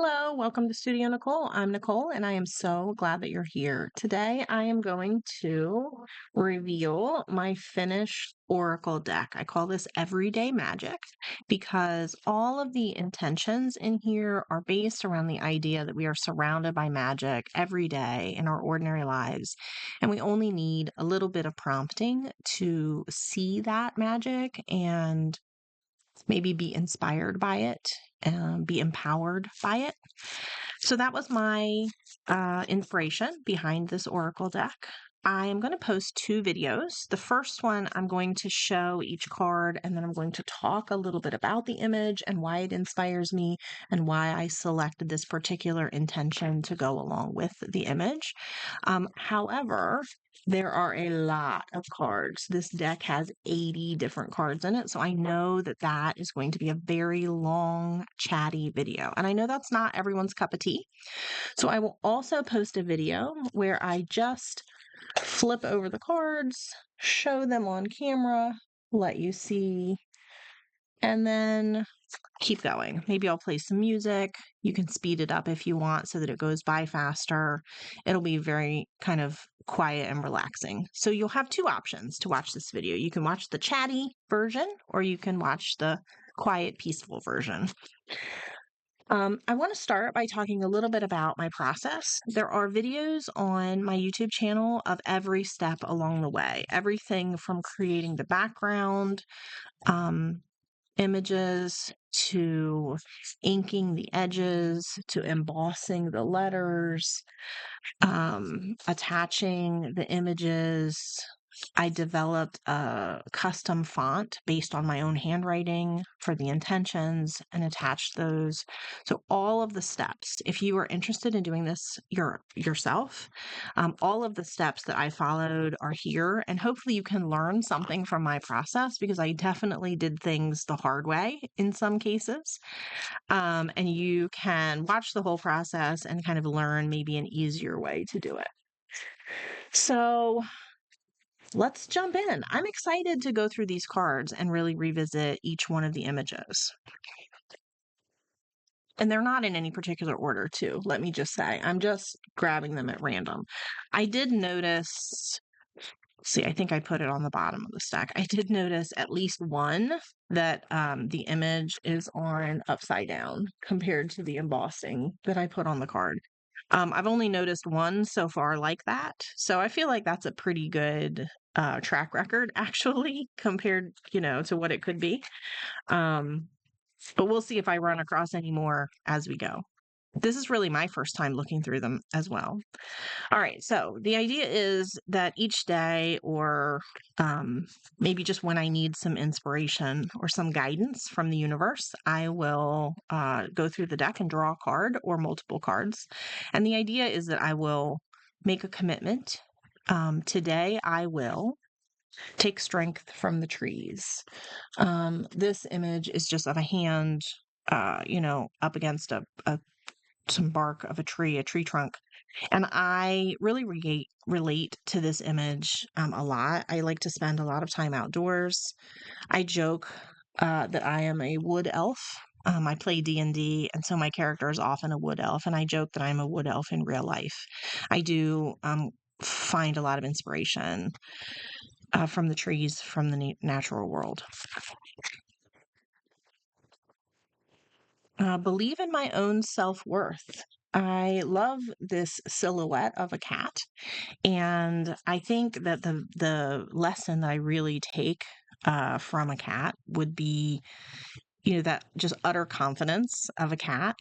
Hello, welcome to Studio Nicole. I'm Nicole, and I am so glad that you're here. Today, I am going to reveal my finished Oracle deck. I call this Everyday Magic because all of the intentions in here are based around the idea that we are surrounded by magic every day in our ordinary lives, and we only need a little bit of prompting to see that magic and maybe be inspired by it, be empowered by it. So that was my inspiration behind this Oracle deck. I am going to post two videos. The first one, I'm going to show each card, and then I'm going to talk a little bit about the image and why it inspires me and why I selected this particular intention to go along with the image. However, there are a lot of cards. This deck has 80 different cards in it, so I know that that is going to be a very long, chatty video. And I know that's not everyone's cup of tea. So I will also post a video where I just flip over the cards, show them on camera, let you see, and then keep going. Maybe I'll play some music. You can speed it up if you want so that it goes by faster. It'll be very kind of quiet and relaxing. So you'll have two options to watch this video. You can watch the chatty version or you can watch the quiet, peaceful version. I want to start by talking a little bit about my process. There are videos on my YouTube channel of every step along the way, everything from creating the background, um, images, to inking the edges, to embossing the letters, attaching the images. I developed a custom font based on my own handwriting for the intentions and attached those. So all of the steps, if you are interested in doing this yourself, all of the steps that I followed are here, and hopefully you can learn something from my process because I definitely did things the hard way in some cases. And you can watch the whole process and kind of learn maybe an easier way to do it. So let's jump in. I'm excited to go through these cards and really revisit each one of the images. And they're not in any particular order, too. Let me just say, I'm just grabbing them at random. I did notice, see, I think I put it on the bottom of the stack. I did notice at least one that the image is on upside down compared to the embossing that I put on the card. I've only noticed one so far like that. So I feel like that's a pretty good track record, actually, compared, to what it could be. But we'll see if I run across any more as we go. This is really my first time looking through them as well. All right, so the idea is that each day, or maybe just when I need some inspiration or some guidance from the universe, I will go through the deck and draw a card or multiple cards. And the idea is that I will make a commitment. Today, I will take strength from the trees. This image is just of a hand, up against some bark of a tree trunk. And I really relate to this image a lot. I like to spend a lot of time outdoors. I joke that I am a wood elf. I play D&D, and so my character is often a wood elf, and I joke that I'm a wood elf in real life. I do find a lot of inspiration from the trees, from the natural world. Believe in my own self-worth. I love this silhouette of a cat, and I think that the lesson that I really take from a cat would be, that just utter confidence of a cat,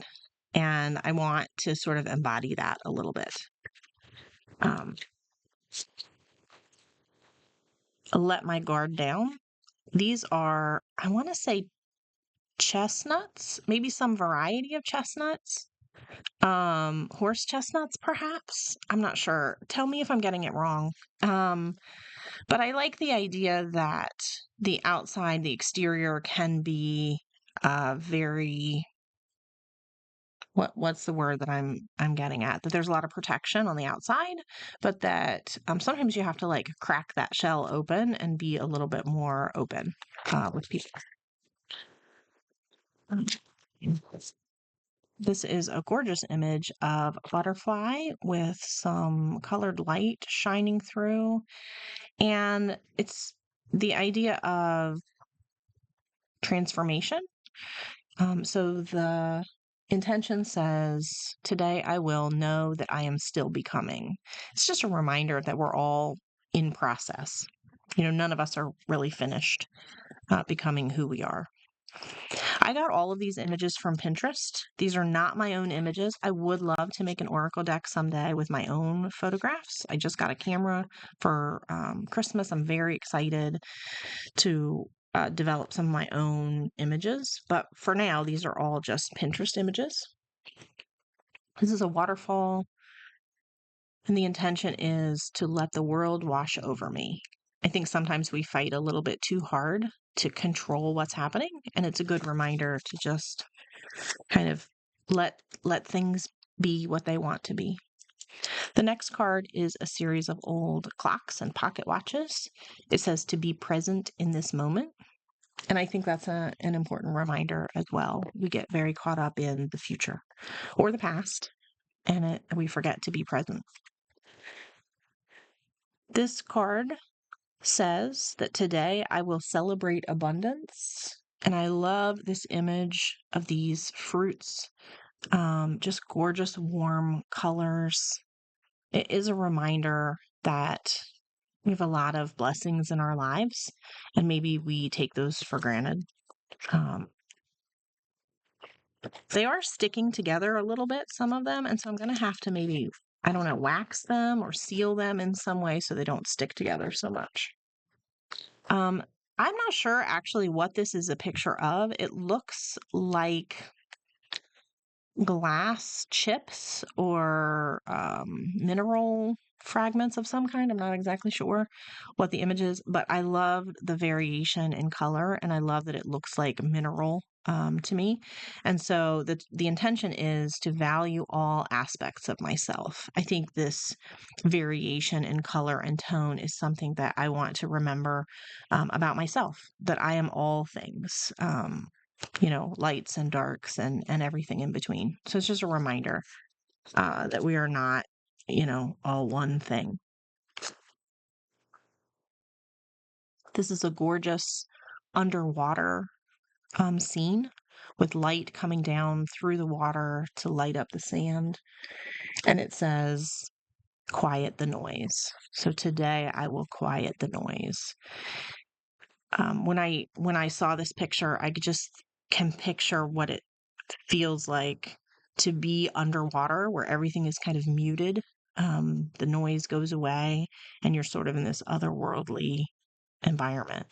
and I want to sort of embody that a little bit. Let my guard down. These are, I want to say, chestnuts, maybe some variety of chestnuts. Horse chestnuts, perhaps. I'm not sure. Tell me if I'm getting it wrong. But I like the idea that the outside, the exterior can be very, what's the word that I'm getting at? That there's a lot of protection on the outside, but that sometimes you have to like crack that shell open and be a little bit more open with people. This is a gorgeous image of a butterfly with some colored light shining through. And it's the idea of transformation. So the intention says, "Today I will know that I am still becoming." It's just a reminder that we're all in process. None of us are really finished becoming who we are. I got all of these images from Pinterest. These are not my own images. I would love to make an oracle deck someday with my own photographs. I just got a camera for Christmas. I'm very excited to develop some of my own images. But for now, these are all just Pinterest images. This is a waterfall, and the intention is to let the world wash over me. I think sometimes we fight a little bit too hard to control what's happening, and it's a good reminder to just kind of let things be what they want to be. The next card is a series of old clocks and pocket watches. It says to be present in this moment. And I think that's an important reminder as well. We get very caught up in the future or the past, and we forget to be present. This card says that today I will celebrate abundance. And I love this image of these fruits, just gorgeous, warm colors. It is a reminder that we have a lot of blessings in our lives, and maybe we take those for granted. Um, they are sticking together a little bit, some of them, and so I'm going to have to maybe, I don't know, wax them or seal them in some way so they don't stick together so much. I'm not sure actually what this is a picture of. It looks like glass chips or mineral fragments of some kind. I'm not exactly sure what the image is, but I love the variation in color, and I love that it looks like mineral to me. And so the intention is to value all aspects of myself. I think this variation in color and tone is something that I want to remember about myself, that I am all things. Lights and darks and everything in between. So it's just a reminder that we are not, all one thing. This is a gorgeous underwater scene with light coming down through the water to light up the sand. And it says, quiet the noise. So today I will quiet the noise. When I saw this picture, I just can picture what it feels like to be underwater where everything is kind of muted. The noise goes away and you're sort of in this otherworldly environment.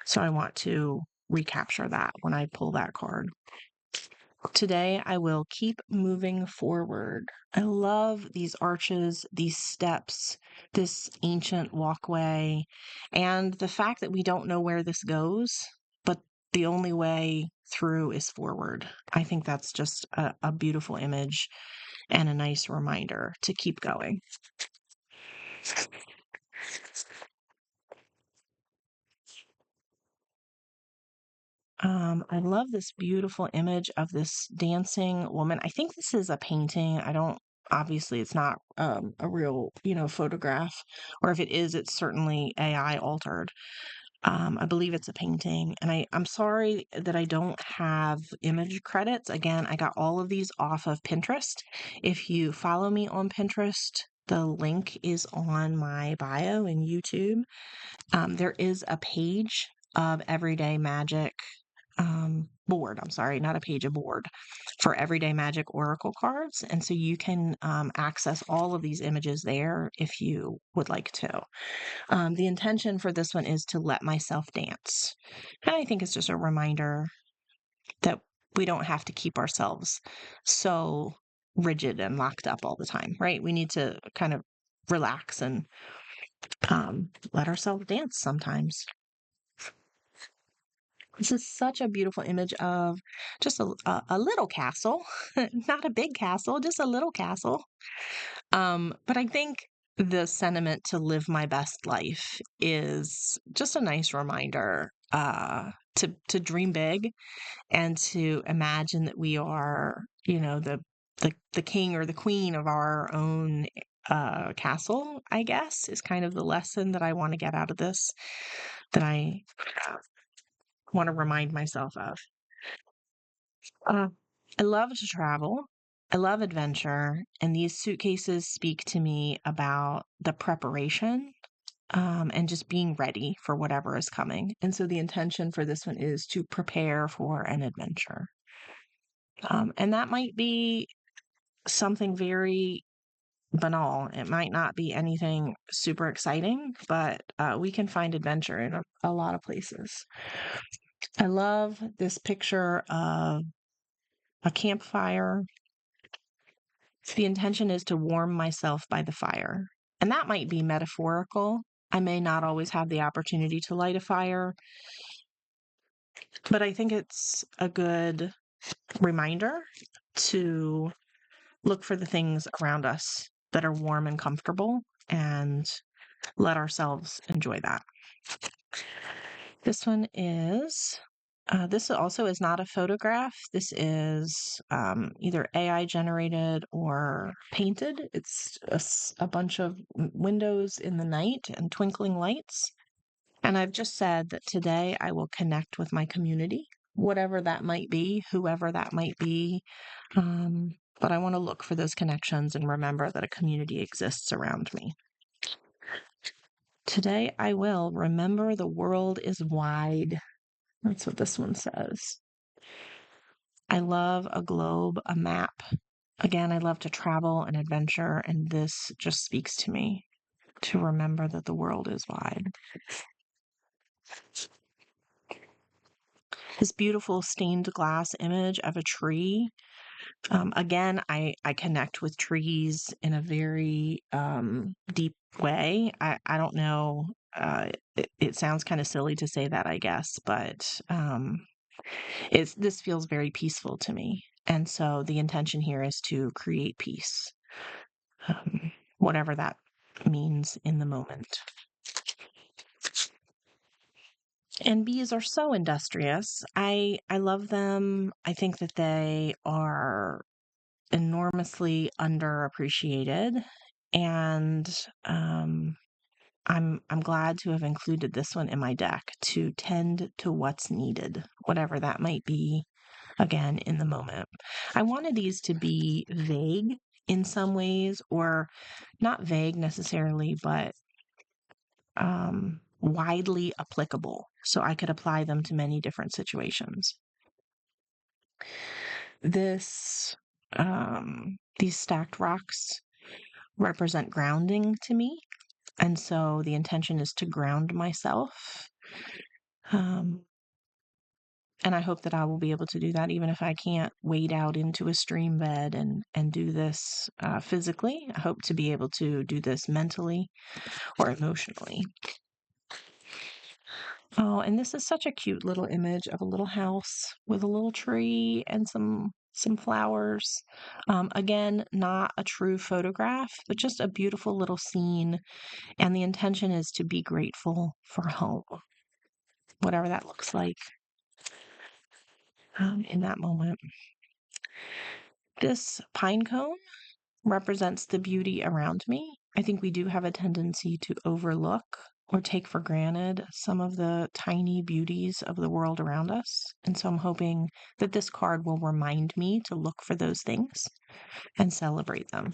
So I want to recapture that when I pull that card. Today, I will keep moving forward. I love these arches, these steps, this ancient walkway, and the fact that we don't know where this goes, but the only way through is forward. I think that's just a beautiful image and a nice reminder to keep going. I love this beautiful image of this dancing woman. I think this is a painting. Obviously, it's not a real, photograph, or if it is, it's certainly AI altered. I believe it's a painting, and I'm sorry that I don't have image credits. Again, I got all of these off of Pinterest. If you follow me on Pinterest, the link is on my bio in YouTube. There is a page of Everyday Magic board. I'm sorry, not a page, a board for Everyday Magic Oracle cards. And so you can access all of these images there if you would like to. The intention for this one is to let myself dance. And I think it's just a reminder that we don't have to keep ourselves so rigid and locked up all the time, right? We need to kind of relax and let ourselves dance sometimes. This is such a beautiful image of just a little castle, not a big castle, just a little castle. But I think the sentiment to live my best life is just a nice reminder to dream big and to imagine that we are, the king or the queen of our own castle, I guess, is kind of the lesson that I want to get out of this, that I uh, want to remind myself of. Uh, I love to travel. I love adventure, and these suitcases speak to me about the preparation, and just being ready for whatever is coming. And so the intention for this one is to prepare for an adventure. And that might be something very banal. It might not be anything super exciting, but we can find adventure in a lot of places. I love this picture of a campfire. The intention is to warm myself by the fire. And that might be metaphorical. I may not always have the opportunity to light a fire, but I think it's a good reminder to look for the things around us that are warm and comfortable and let ourselves enjoy that. This one is, this also is not a photograph. This is either AI generated or painted. It's a bunch of windows in the night and twinkling lights. And I've just said that today I will connect with my community, whatever that might be, whoever that might be. But I want to look for those connections and remember that a community exists around me. Today I will remember the world is wide. That's what this one says. I love a globe, a map. Again, I love to travel and adventure, and this just speaks to me to remember that the world is wide. This beautiful stained glass image of a tree. Again, I connect with trees in a very deep way. I don't know. It sounds kind of silly to say that, I guess, but this feels very peaceful to me. And so the intention here is to create peace, whatever that means in the moment. And bees are so industrious. I love them. I think that they are enormously underappreciated, and I'm glad to have included this one in my deck to tend to what's needed, whatever that might be. Again, in the moment, I wanted these to be vague in some ways, or not vague necessarily, but widely applicable, so I could apply them to many different situations. This these stacked rocks represent grounding to me. And so the intention is to ground myself. Um, and I hope that I will be able to do that even if I can't wade out into a stream bed and do this physically. I hope to be able to do this mentally or emotionally. Oh, and this is such a cute little image of a little house with a little tree and some flowers. Again, not a true photograph, but just a beautiful little scene. And the intention is to be grateful for home, whatever that looks like in that moment. This pine cone represents the beauty around me. I think we do have a tendency to overlook or take for granted some of the tiny beauties of the world around us. And so I'm hoping that this card will remind me to look for those things and celebrate them.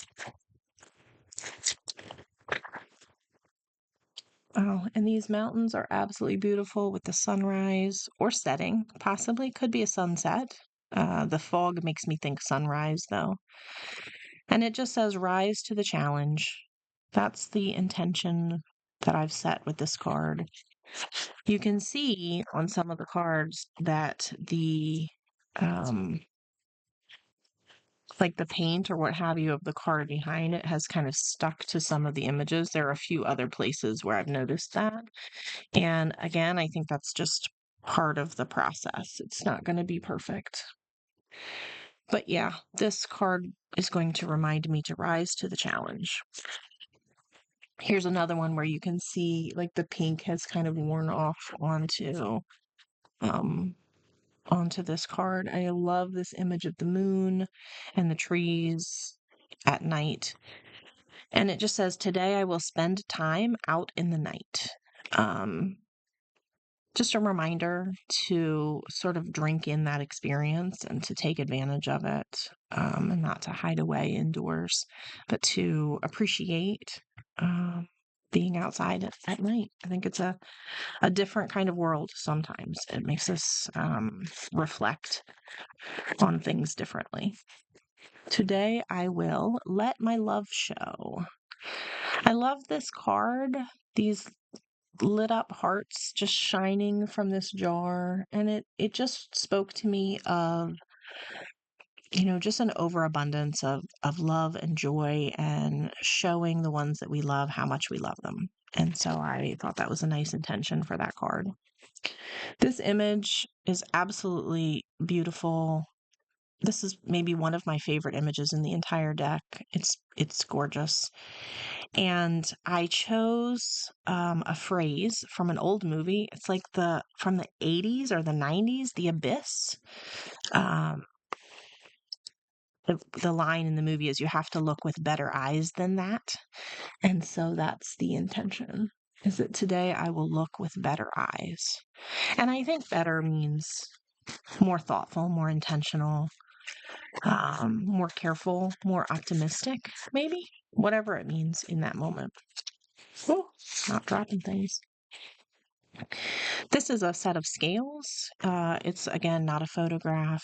Oh, and these mountains are absolutely beautiful with the sunrise or setting, possibly. Could be a sunset. The fog makes me think sunrise, though. And it just says, rise to the challenge. That's the intention that I've set with this card. You can see on some of the cards that um, like the paint or what have you of the card behind it has kind of stuck to some of the images. There are a few other places where I've noticed that. And again, I think that's just part of the process. It's not going to be perfect. But yeah, this card is going to remind me to rise to the challenge. Here's another one where you can see like the pink has kind of worn off onto um, onto this card. I love this image of the moon and the trees at night. And it just says, "Today I will spend time out in the night." Um, just a reminder to sort of drink in that experience and to take advantage of it, and not to hide away indoors, but to appreciate being outside at night. I think it's a different kind of world sometimes. It makes us reflect on things differently. Today I will let my love show. I love this card. These lit up hearts just shining from this jar, and it just spoke to me of, just an overabundance of love and joy, and showing the ones that we love how much we love them. And so I thought that was a nice intention for that card. This image is absolutely beautiful. This is maybe one of my favorite images in the entire deck. It's gorgeous. And I chose a phrase from an old movie. It's like from the 80s or the 90s, The Abyss. Um, the line in the movie is, "You have to look with better eyes than that." And so that's the intention, is that today I will look with better eyes. And I think better means more thoughtful, more intentional, more careful, more optimistic, maybe, whatever it means in that moment. Oh, not dropping things. This is a set of scales. It's again not a photograph.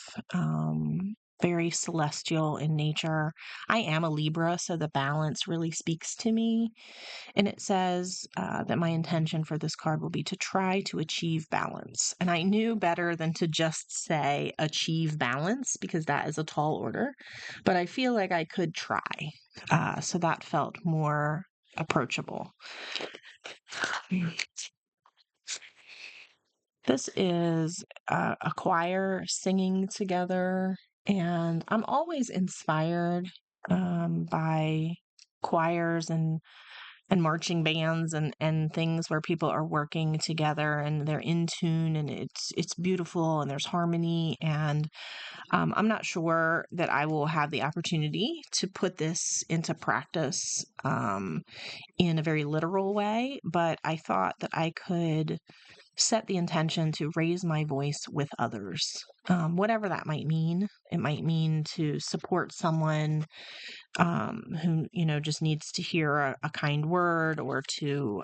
Very celestial in nature. I am a Libra, so the balance really speaks to me. And it says that my intention for this card will be to try to achieve balance. And I knew better than to just say achieve balance, because that is a tall order. But I feel like I could try. So that felt more approachable. This is a choir singing together, and I'm always inspired by choirs and marching bands and things where people are working together and they're in tune, and it's beautiful, and there's harmony. And I'm not sure that I will have the opportunity to put this into practice in a very literal way, but I thought that I could set the intention to raise my voice with others, whatever that might mean. It might mean to support someone who, just needs to hear a kind word, or to,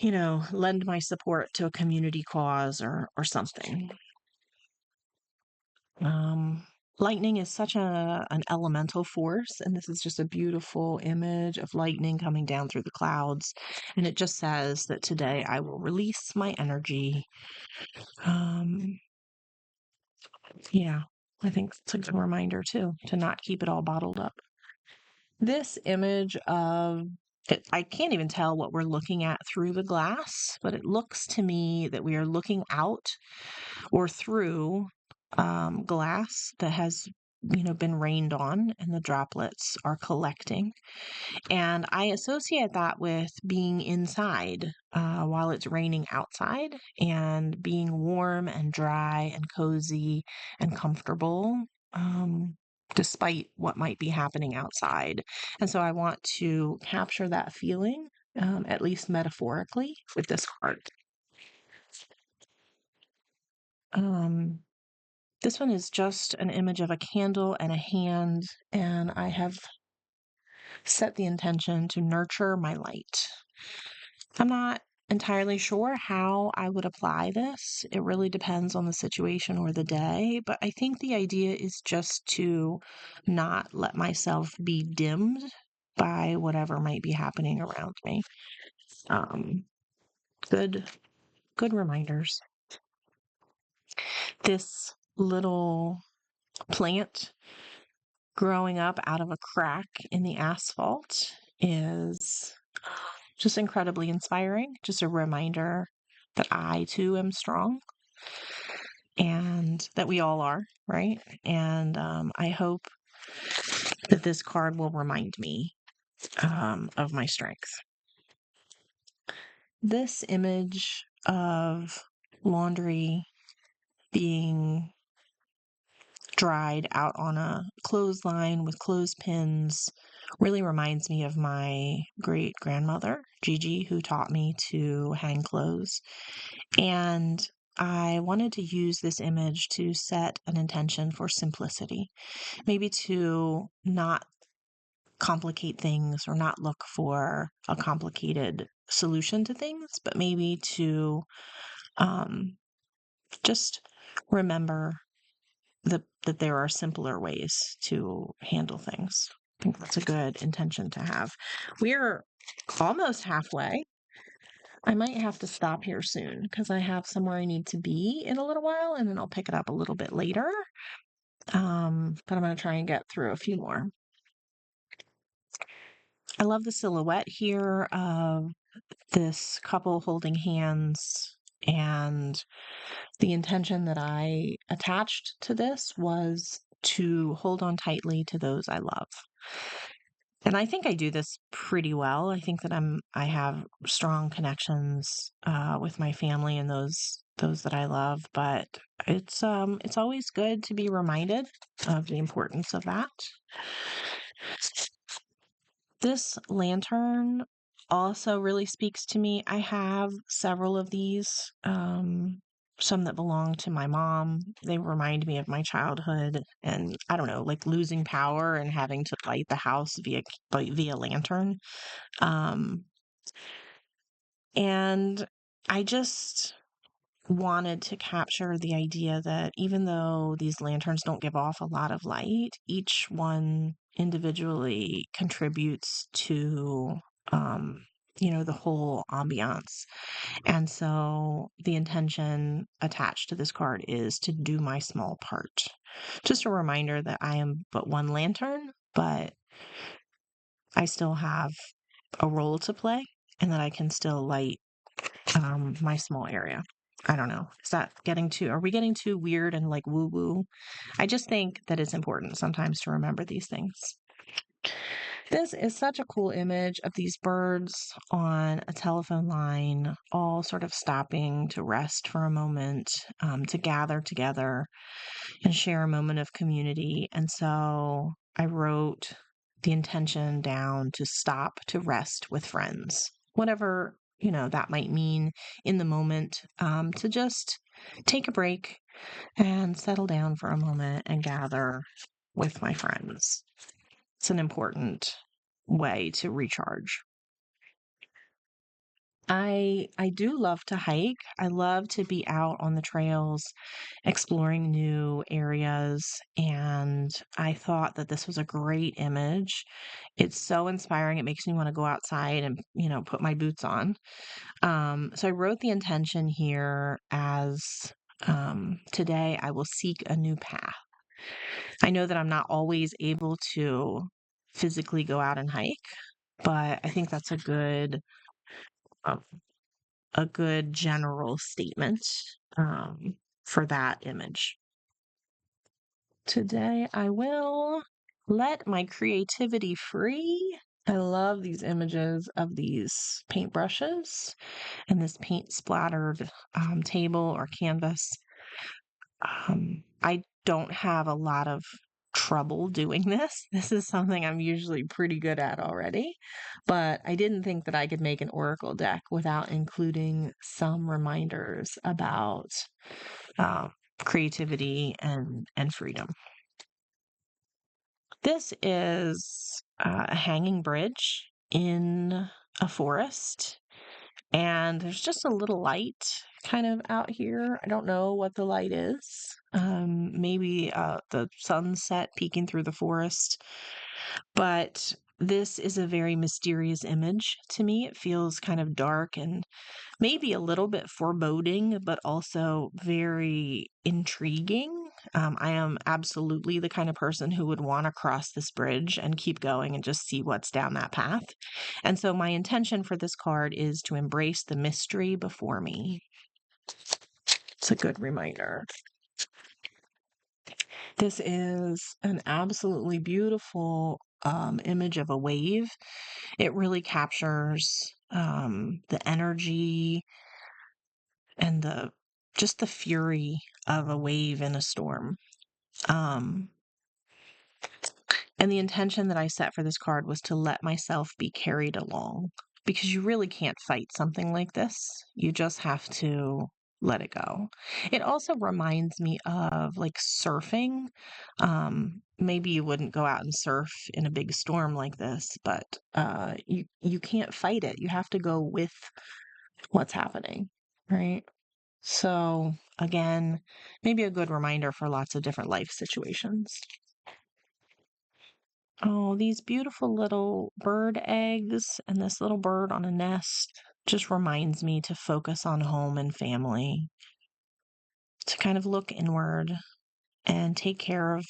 lend my support to a community cause, or something. Um, Lightning is such an elemental force, and this is just a beautiful image of lightning coming down through the clouds. And it just says that today I will release my energy. Um, yeah, I think it's a good reminder too, to not keep it all bottled up. This image of it, I can't even tell what we're looking at through the glass, but it looks to me that we are looking out or through glass that has, been rained on, and the droplets are collecting. And I associate that with being inside while it's raining outside, and being warm and dry and cozy and comfortable, despite what might be happening outside. And so I want to capture that feeling, at least metaphorically, with this card. Um, this one is just an image of a candle and a hand, and I have set the intention to nurture my light. I'm not entirely sure how I would apply this. It really depends on the situation or the day, but I think the idea is just to not let myself be dimmed by whatever might be happening around me. Um, good, good reminders. This little plant growing up out of a crack in the asphalt is just incredibly inspiring. Just a reminder that I too am strong, and that we all are, right? And I hope that this card will remind me of my strength. This image of laundry being dried out on a clothesline with clothespins really reminds me of my great grandmother, Gigi, who taught me to hang clothes. And I wanted to use this image to set an intention for simplicity, maybe to not complicate things or not look for a complicated solution to things, but maybe to um, just remember that there are simpler ways to handle things. I think that's a good intention to have. We're almost halfway. I might have to stop here soon because I have somewhere I need to be in a little while, and then I'll pick it up a little bit later. But I'm going to try and get through a few more. I love the silhouette here of this couple holding hands, and the intention that I attached to this was to hold on tightly to those I love. And I think I do this pretty well. I think that I have strong connections with my family and those that I love, but it's always good to be reminded of the importance of that. This lantern also really speaks to me. I have several of these, some that belong to my mom. They remind me of my childhood and I don't know, like losing power and having to light the house via lantern. Um, and I just wanted to capture the idea that even though these lanterns don't give off a lot of light, each one individually contributes to, um, the whole ambiance. And so the intention attached to this card is to do my small part. Just a reminder that I am but one lantern, but I still have a role to play and that I can still light my small area. I don't know. Are we getting too weird and like woo woo? I just think that it's important sometimes to remember these things. This is such a cool image of these birds on a telephone line, all sort of stopping to rest for a moment, to gather together and share a moment of community. And so I wrote the intention down to stop to rest with friends, whatever, that might mean in the moment, to just take a break and settle down for a moment and gather with my friends. It's an important way to recharge. I do love to hike. I love to be out on the trails exploring new areas, and I thought that this was a great image. It's so inspiring. It makes me want to go outside and, put my boots on. So I wrote the intention here as today I will seek a new path. I know that I'm not always able to physically go out and hike, but I think that's um, a good general statement for that image. Today I will let my creativity free. I love these images of these paintbrushes and this paint splattered table or canvas. I don't have a lot of trouble doing this. This is something I'm usually pretty good at already, but I didn't think that I could make an oracle deck without including some reminders about uh, creativity and freedom. This is a hanging bridge in a forest, and there's just a little light kind of out here. I don't know what the light is. Maybe the sunset peeking through the forest. But this is a very mysterious image to me. It feels kind of dark and maybe a little bit foreboding, but also very intriguing. I am absolutely the kind of person who would want to cross this bridge and keep going and just see what's down that path. And so my intention for this card is to embrace the mystery before me. It's a good reminder. This is an absolutely beautiful image of a wave. It really captures the energy and just the fury of a wave in a storm. Um, and the intention that I set for this card was to let myself be carried along because you really can't fight something like this. You just have to let it go. It also reminds me of like surfing. Maybe you wouldn't go out and surf in a big storm like this, but you can't fight it. You have to go with what's happening, right? So again, maybe a good reminder for lots of different life situations. Oh, these beautiful little bird eggs and this little bird on a nest just reminds me to focus on home and family, to kind of look inward and take care of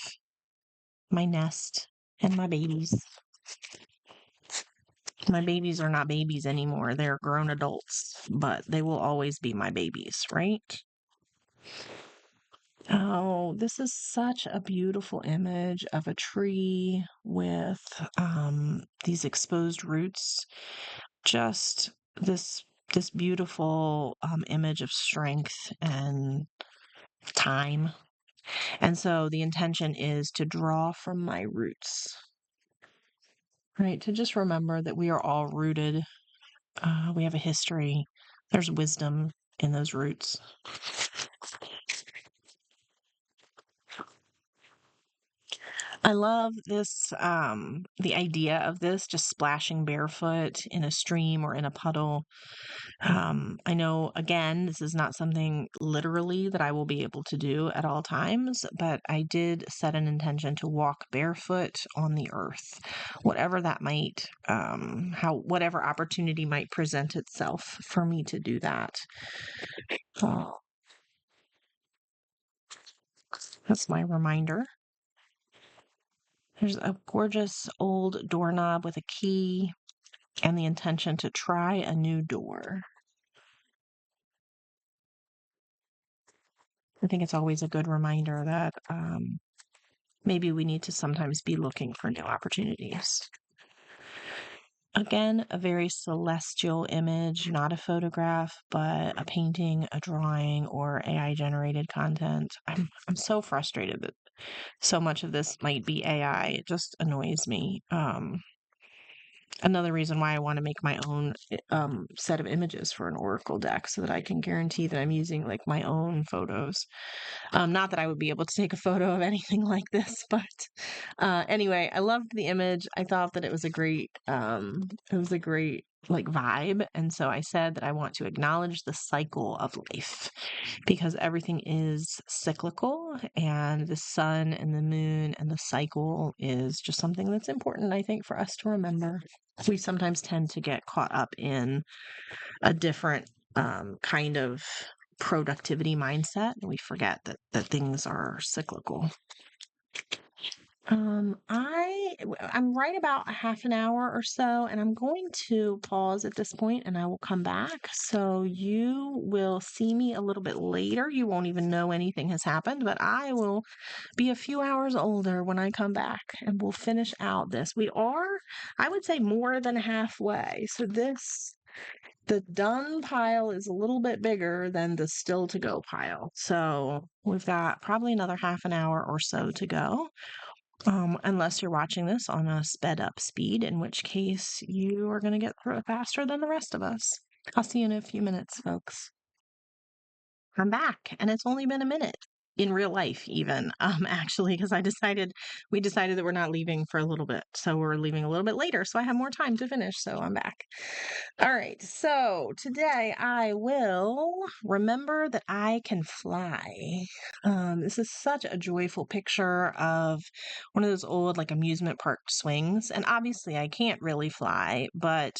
my nest and my babies. My babies are not babies anymore. They're grown adults, but they will always be my babies, right? Oh, this is such a beautiful image of a tree with these exposed roots. Just this beautiful image of strength and time. And so the intention is to draw from my roots, right? To just remember that we are all rooted. We have a history. There's wisdom in those roots. I love this, the idea of this just splashing barefoot in a stream or in a puddle. I know, again, this is not something literally that I will be able to do at all times, but I did set an intention to walk barefoot on the earth, whatever that might, whatever opportunity might present itself for me to do that. Oh, that's my reminder. There's a gorgeous old doorknob with a key and the intention to try a new door. I think it's always a good reminder that maybe we need to sometimes be looking for new opportunities. Again, a very celestial image, not a photograph, but a painting, a drawing, or AI generated content. I'm so frustrated that so much of this might be AI. It just annoys me. Another reason why I want to make my own set of images for an Oracle deck so that I can guarantee that I'm using like my own photos. Not that I would be able to take a photo of anything like this, but anyway, I loved the image. I thought that it was a great like vibe. And so I said that I want to acknowledge the cycle of life because everything is cyclical and the sun and the moon and the cycle is just something that's important, I think, for us to remember. We sometimes tend to get caught up in a different kind of productivity mindset and we forget that things are cyclical. I'm right about a half an hour or so, and I'm going to pause at this point and I will come back. So you will see me a little bit later. You won't even know anything has happened, but I will be a few hours older when I come back and we'll finish out this. We are, I would say, more than halfway. So the done pile is a little bit bigger than the still to go pile. So we've got probably another half an hour or so to go. Unless you're watching this on a sped up speed, in which case you are going to get through it faster than the rest of us. I'll see you in a few minutes, folks. I'm back, and it's only been a minute in real life, even actually, because we decided that we're not leaving for a little bit, so we're leaving a little bit later, so I have more time to finish. So I'm back. All right, so today I will remember that I can fly. This is such a joyful picture of one of those old like amusement park swings, and obviously I can't really fly, but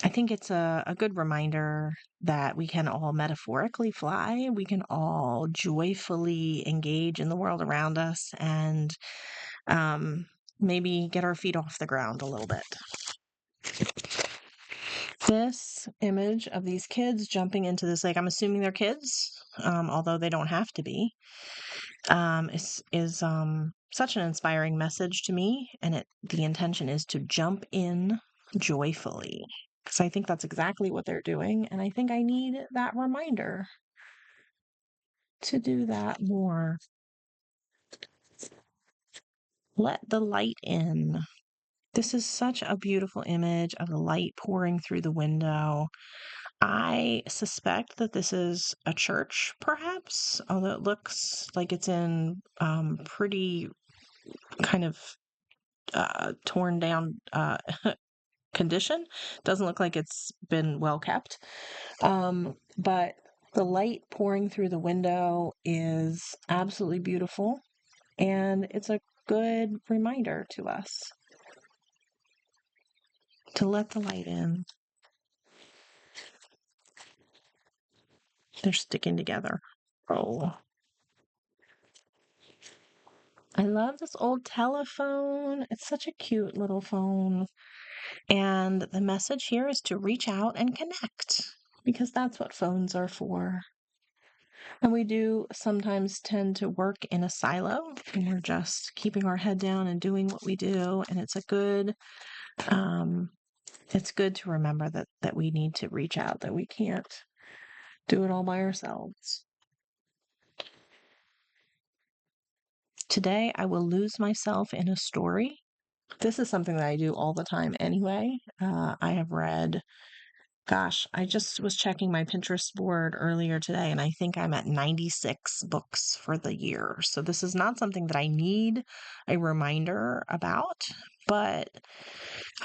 I think it's a good reminder that we can all metaphorically fly. We can all joyfully engage in the world around us and um, maybe get our feet off the ground a little bit. This image of these kids jumping into this lake, I'm assuming they're kids, although they don't have to be, is such an inspiring message to me. And the intention is to jump in joyfully. Because I think that's exactly what they're doing. And I think I need that reminder. to do that more. Let the light in. This is such a beautiful image of the light pouring through the window. I suspect that this is a church, perhaps, although it looks like it's in pretty kind of torn down condition. Doesn't look like it's been well kept. But the light pouring through the window is absolutely beautiful, and it's a good reminder to us to let the light in. They're sticking together. Oh. I love this old telephone. It's such a cute little phone. And the message here is to reach out and connect because that's what phones are for. And we do sometimes tend to work in a silo and we're just keeping our head down and doing what we do. And it's good to remember that we need to reach out, that we can't do it all by ourselves. Today, I will lose myself in a story. This is something that I do all the time anyway. I have read, gosh, I just was checking my Pinterest board earlier today, and I think I'm at 96 books for the year. So this is not something that I need a reminder about, but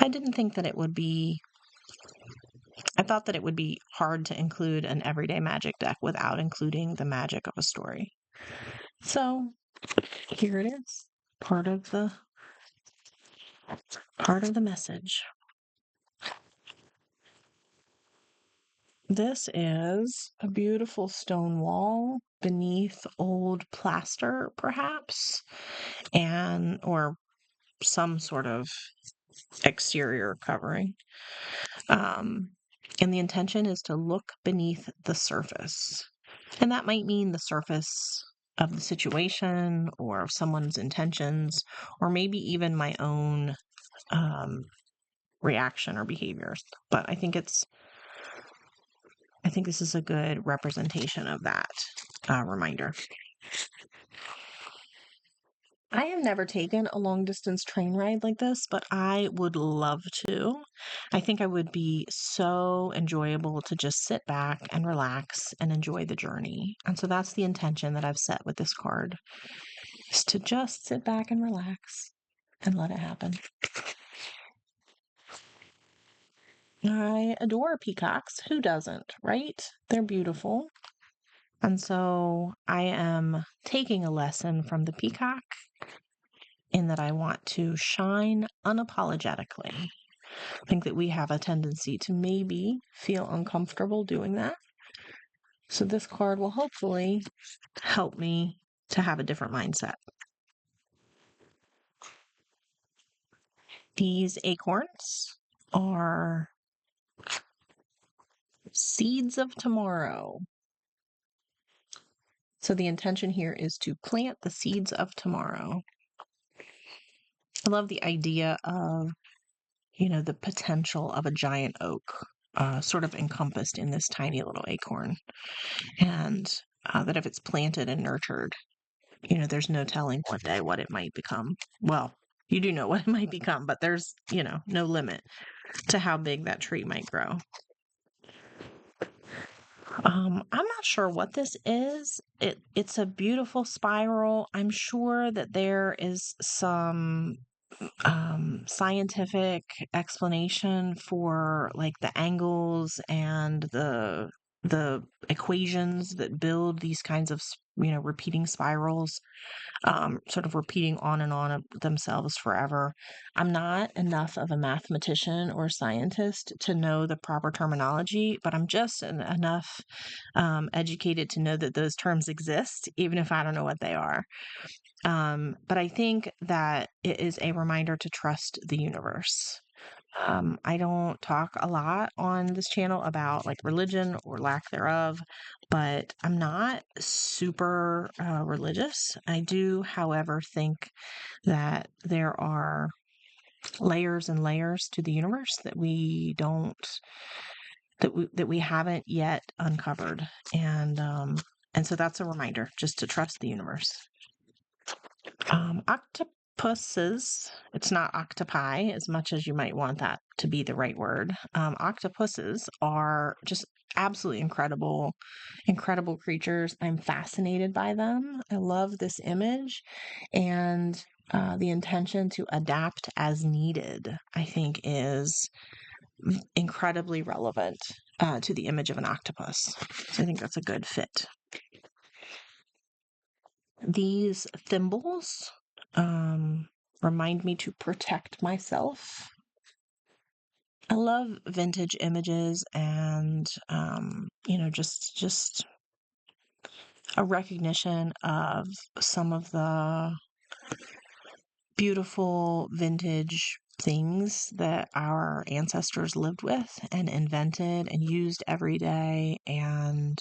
I didn't think that it would be, I thought that it would be hard to include an everyday magic deck without including the magic of a story. So here it is, part of the message. This is a beautiful stone wall beneath old plaster, perhaps, or some sort of exterior covering. And the intention is to look beneath the surface. And that might mean the surface of the situation or of someone's intentions, or maybe even my own reaction or behaviors. But I think this is a good representation of that reminder. I have never taken a long distance train ride like this, but I would love to. I think I would be so enjoyable to just sit back and relax and enjoy the journey. And so that's the intention that I've set with this card, is to just sit back and relax and let it happen. I adore peacocks. Who doesn't, right? They're beautiful. And so I am taking a lesson from the peacock in that I want to shine unapologetically. I think that we have a tendency to maybe feel uncomfortable doing that. So this card will hopefully help me to have a different mindset. These acorns are seeds of tomorrow. So the intention here is to plant the seeds of tomorrow. I love the idea of, the potential of a giant oak sort of encompassed in this tiny little acorn. And that if it's planted and nurtured, there's no telling one day what it might become. Well, you do know what it might become, but there's, no limit to how big that tree might grow. I'm not sure what this is. It's a beautiful spiral. I'm sure that there is some scientific explanation for like the angles and the equations that build these kinds of repeating spirals, sort of repeating on and on of themselves forever. I'm not enough of a mathematician or scientist to know the proper terminology, but I'm just enough educated to know that those terms exist, even if I don't know what they are. But I think that it is a reminder to trust the universe. I don't talk a lot on this channel about like religion or lack thereof, but I'm not super religious. I do, however, think that there are layers and layers to the universe that we don't that we haven't yet uncovered, and And so that's a reminder just to trust the universe. Octopuses, it's not octopi as much as you might want that to be the right word. Octopuses are just absolutely incredible, incredible creatures. I'm fascinated by them. I love this image and the intention to adapt as needed, I think, is incredibly relevant to the image of an octopus. So I think that's a good fit. These thimbles remind me to protect myself. I love vintage images and just a recognition of some of the beautiful vintage things that our ancestors lived with and invented and used every day, and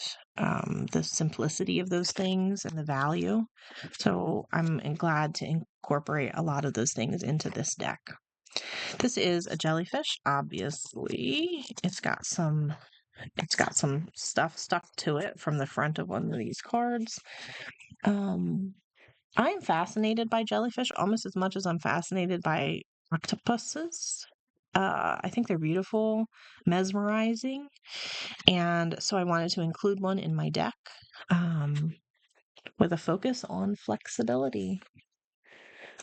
the simplicity of those things and the value. So I'm glad to incorporate a lot of those things into this deck. This is a jellyfish, obviously. It's got some stuff stuck to it from the front of one of these cards. I'm fascinated by jellyfish almost as much as I'm fascinated by octopuses. I think they're beautiful, mesmerizing, and so I wanted to include one in my deck um, with a focus on flexibility.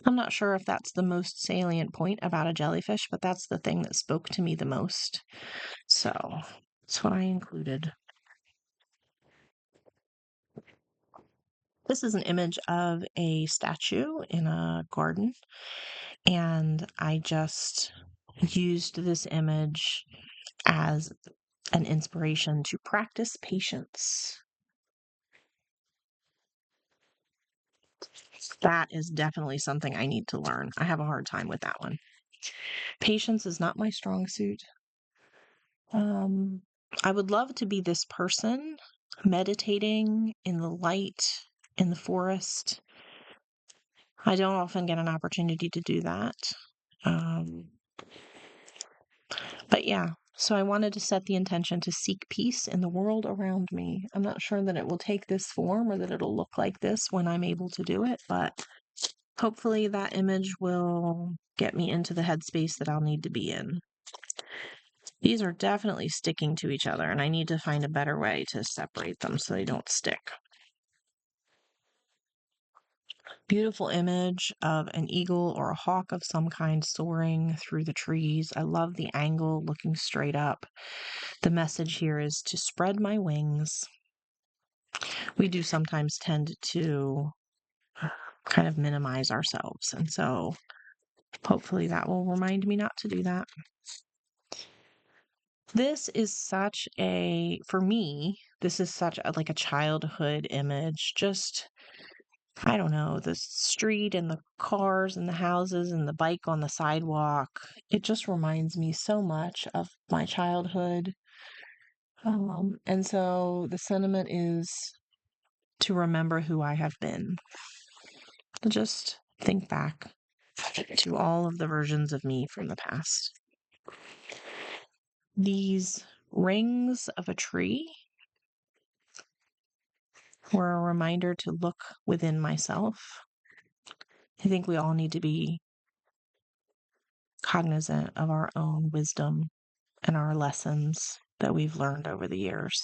I'm not sure if that's the most salient point about a jellyfish, but that's the thing that spoke to me the most. So that's what I included. This is an image of a statue in a garden, and I just used this image as an inspiration to practice patience. That is definitely something I need to learn. I have a hard time with that one. Patience is not my strong suit. Um, I would love to be this person meditating in the light in the forest. I don't often get an opportunity to do that. Um, but yeah, so I wanted to set the intention to seek peace in the world around me. I'm not sure that it will take this form or that it'll look like this when I'm able to do it, but hopefully that image will get me into the headspace that I'll need to be in. These are definitely sticking to each other, and I need to find a better way to separate them so they don't stick. Beautiful image of an eagle or a hawk of some kind soaring through the trees. I love the angle looking straight up. The message here is to spread my wings. We do sometimes tend to kind of minimize ourselves, and so hopefully that will remind me not to do that. This is such a, for me, this is such a, like a childhood image. Just, I don't know, the street and the cars and the houses and the bike on the sidewalk. It just reminds me so much of my childhood. And so the sentiment is to remember who I have been. To just think back to all of the versions of me from the past. These rings of a tree were a reminder to look within myself. I think we all need to be cognizant of our own wisdom and our lessons that we've learned over the years.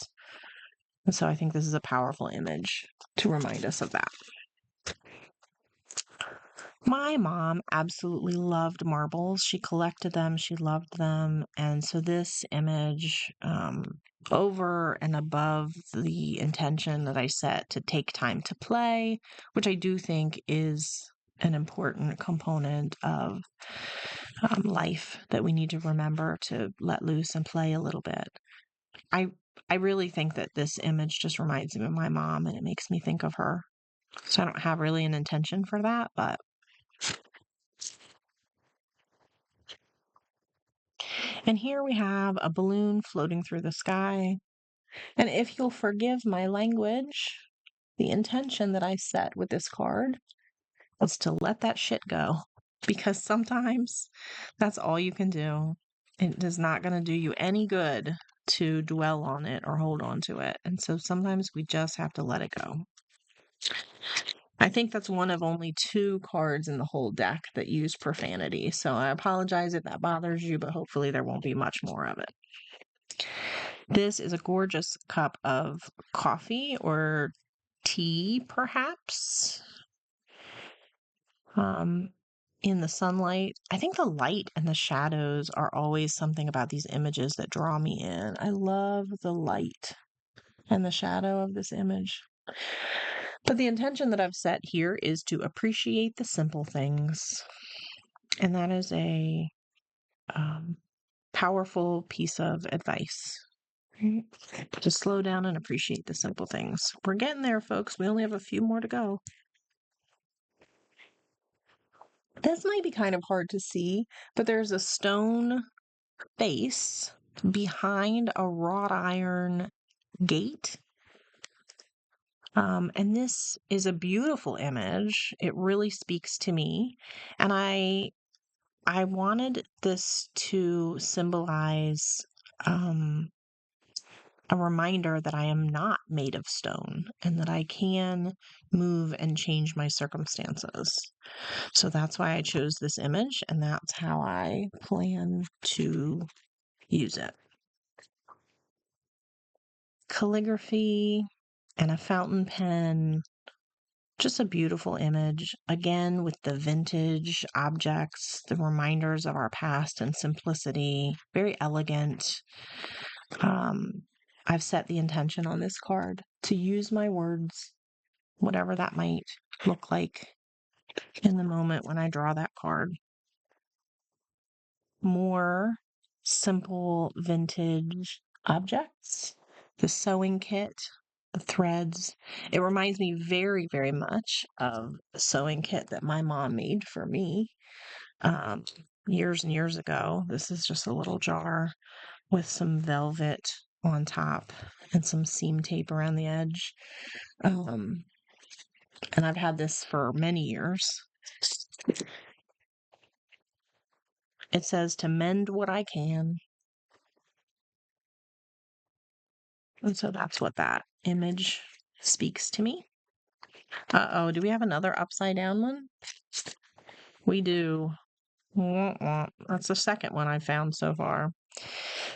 And so I think this is a powerful image to remind us of that. My mom absolutely loved marbles. She collected them, she loved them. And so this image, over and above the intention that I set to take time to play, which I do think is an important component of life that we need to remember to let loose and play a little bit. I I really think that this image just reminds me of my mom and it makes me think of her. So I don't have really an intention for that, but and here we have a balloon floating through the sky. And if you'll forgive my language, the intention that I set with this card was to let that shit go. Because sometimes that's all you can do. It is not going to do you any good to dwell on it or hold on to it. And so sometimes we just have to let it go. I think that's one of only 2 cards in the whole deck that use profanity. So I apologize if that bothers you, but hopefully there won't be much more of it. This is a gorgeous cup of coffee or tea, perhaps. In the sunlight. I think the light and the shadows are always something about these images that draw me in. I love the light and the shadow of this image. But the intention that I've set here is to appreciate the simple things. And that is a powerful piece of advice. Right? To slow down and appreciate the simple things. We're getting there, folks. We only have a few more to go. This might be kind of hard to see, but there's a stone face behind a wrought iron gate. And this is a beautiful image. It really speaks to me. And I wanted this to symbolize a reminder that I am not made of stone and that I can move and change my circumstances. So that's why I chose this image, and that's how I plan to use it. Calligraphy and a fountain pen, just a beautiful image. Again, with the vintage objects, the reminders of our past and simplicity, very elegant. I've set the intention on this card to use my words, whatever that might look like in the moment when I draw that card. More simple vintage objects, the sewing kit, the threads. It reminds me very, very much of the sewing kit that my mom made for me um, years and years ago. This is just a little jar with some velvet on top and some seam tape around the edge. And I've had this for many years. It says to mend what I can. And so that's what that image speaks to me. Uh-oh, do we have another upside down one? We do. Wah, wah. That's the second one I've found so far.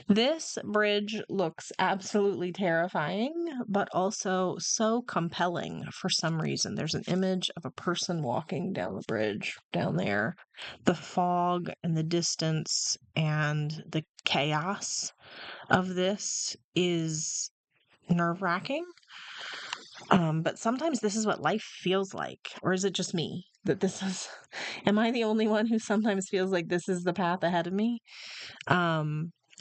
This bridge looks absolutely terrifying, but also so compelling for some reason. There's an image of a person walking down the bridge down there. The fog and the distance and the chaos of this is nerve-wracking. But sometimes this is what life feels like. Or is it just me that this is, am I the only one who sometimes feels like this is the path ahead of me?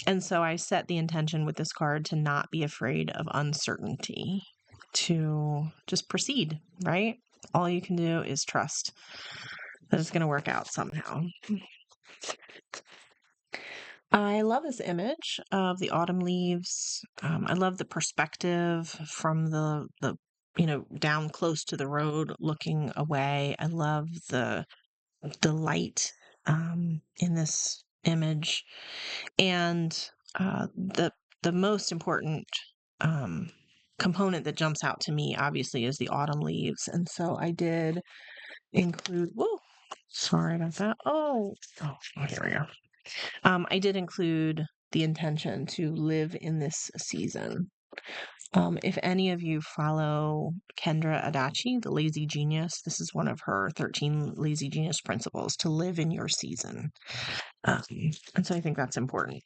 And so I set the intention with this card to not be afraid of uncertainty, to just proceed, right? All you can do is trust that it's going to work out somehow. I love this image of the autumn leaves. I love the perspective from the down close to the road looking away. I love the light in this image. And the most important component that jumps out to me, obviously, is the autumn leaves. And so I did include, whoa, sorry about that. Oh, here we go. I did include the intention to live in this season. If any of you follow Kendra Adachi, the lazy genius, this is one of her 13 lazy genius principles, to live in your season. And so I think that's important.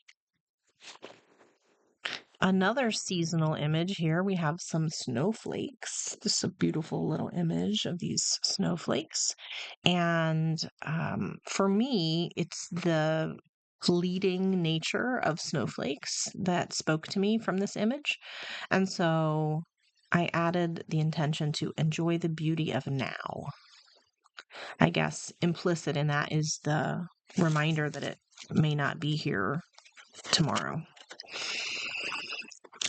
Another seasonal image here, we have some snowflakes. This is a beautiful little image of these snowflakes. And for me, it's the fleeting nature of snowflakes that spoke to me from this image. And so I added the intention to enjoy the beauty of now. I guess implicit in that is the reminder that it may not be here tomorrow.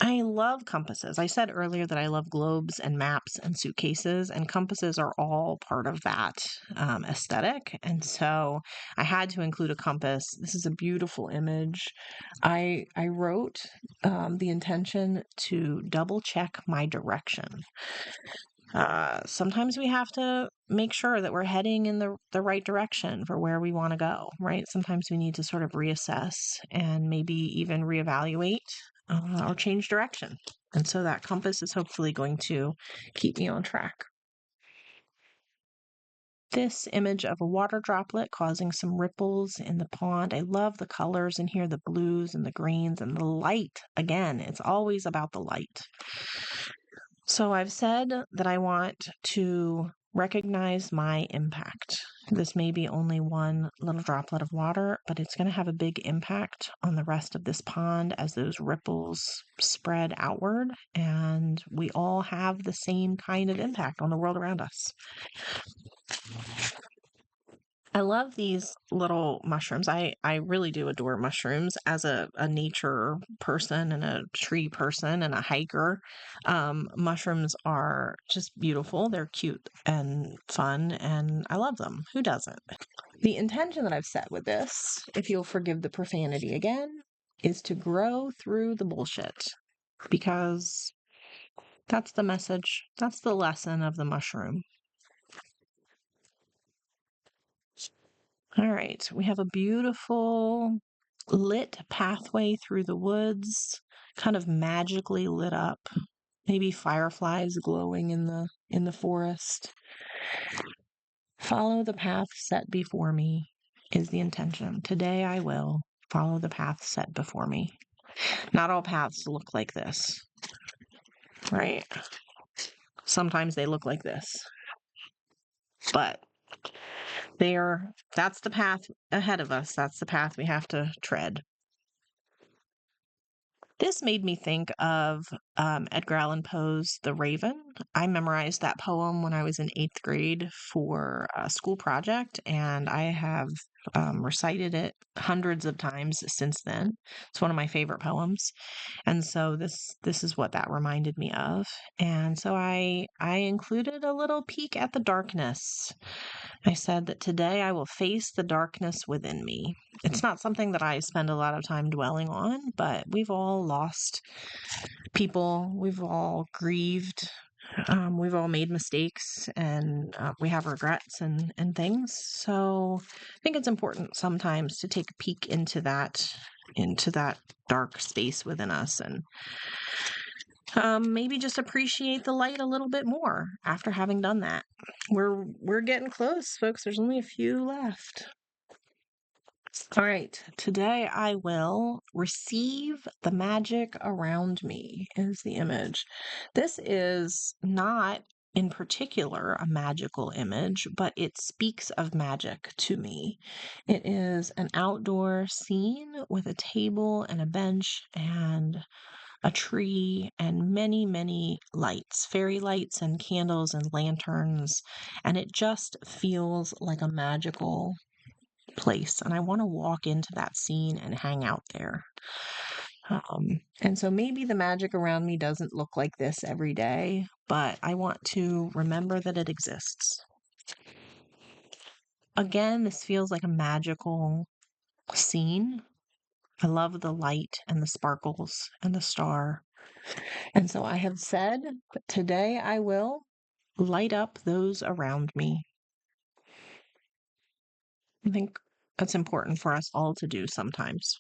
I love compasses. I said earlier that I love globes and maps and suitcases, and compasses are all part of that aesthetic. And so I had to include a compass. This is a beautiful image. I wrote the intention to double check my direction. Sometimes we have to make sure that we're heading in the right direction for where we want to go, right? Sometimes we need to sort of reassess and maybe even reevaluate or change direction. And so that compass is hopefully going to keep me on track. This image of a water droplet causing some ripples in the pond. I love the colors in here, the blues and the greens and the light. Again, it's always about the light. So I've said that I want to recognize my impact. This may be only one little droplet of water, but it's going to have a big impact on the rest of this pond as those ripples spread outward. And we all have the same kind of impact on the world around us. I love these little mushrooms. I really do adore mushrooms as a nature person and a tree person and a hiker. Mushrooms are just beautiful. They're cute and fun, and I love them. Who doesn't? The intention that I've set with this, if you'll forgive the profanity again, is to grow through the bullshit because that's the message. That's the lesson of the mushroom. All right, we have a beautiful lit pathway through the woods, kind of magically lit up. Maybe fireflies glowing in the forest. Follow the path set before me is the intention. Today I will follow the path set before me. Not all paths look like this, right? Sometimes they look like this. But that's the path ahead of us. That's the path we have to tread. This made me think of Edgar Allan Poe's The Raven. I memorized that poem when I was in 8th grade for a school project, and I have recited it hundreds of times since then. It's one of my favorite poems, and so this is what that reminded me of. And so I included a little peek at the darkness. I said that today I will face the darkness within me. It's not something that I spend a lot of time dwelling on, but we've all lost people. We've all grieved. We've all made mistakes and we have regrets and things. So I think it's important sometimes to take a peek into that dark space within us and maybe just appreciate the light a little bit more after having done that. We're getting close, folks. There's only a few left. All right, today I will receive the magic around me is the image. This is not in particular a magical image, but it speaks of magic to me. It is an outdoor scene with a table and a bench and a tree and many, many lights, fairy lights and candles and lanterns. And it just feels like a magical place. And I want to walk into that scene and hang out there. And so maybe the magic around me doesn't look like this every day, but I want to remember that it exists. Again, this feels like a magical scene. I love the light and the sparkles and the star. And so I have said that today I will light up those around me. I think that's important for us all to do sometimes.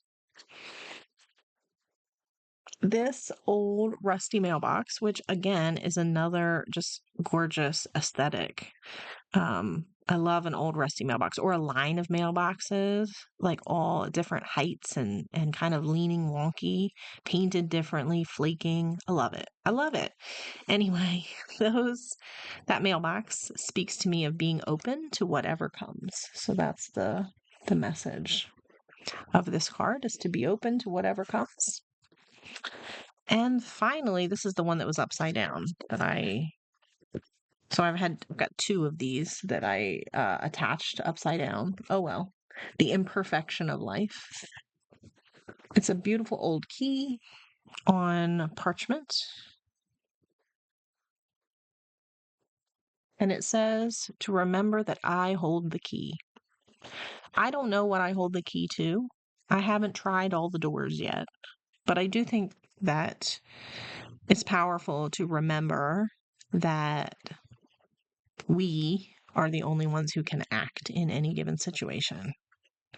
This old rusty mailbox, which again is another just gorgeous aesthetic. I love an old rusty mailbox or a line of mailboxes, like all different heights and kind of leaning wonky, painted differently, flaking. I love it. I love it. Anyway, that mailbox speaks to me of being open to whatever comes. So that's the message of this card is to be open to whatever comes. And finally, this is the one that was upside down so I've got two of these that I attached upside down. Oh well, the imperfection of life. It's a beautiful old key. on parchment. And it says to remember that I hold the key. I don't know what I hold the key to. I haven't tried all the doors yet, but I do think that it's powerful to remember that we are the only ones who can act in any given situation.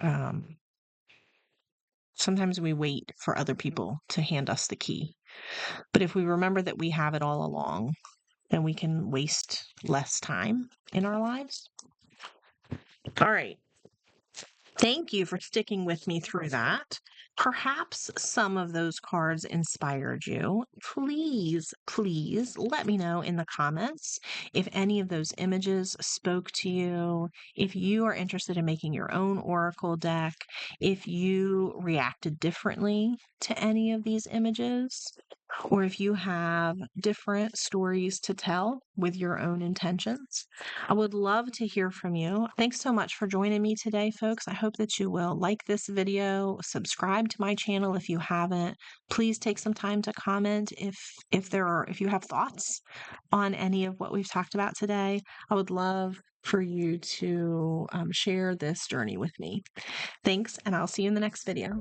Um, Sometimes we wait for other people to hand us the key. But if we remember that we have it all along, then we can waste less time in our lives. All right. Thank you for sticking with me through that. Perhaps some of those cards inspired you. Please, please let me know in the comments if any of those images spoke to you, if you are interested in making your own oracle deck, if you reacted differently to any of these images, or if you have different stories to tell with your own intentions. I would love to hear from you. Thanks so much for joining me today, folks. I hope that you will like this video, subscribe to my channel if you haven't. Please take some time to comment if you have thoughts on any of what we've talked about today. I would love for you to share this journey with me. Thanks, and I'll see you in the next video.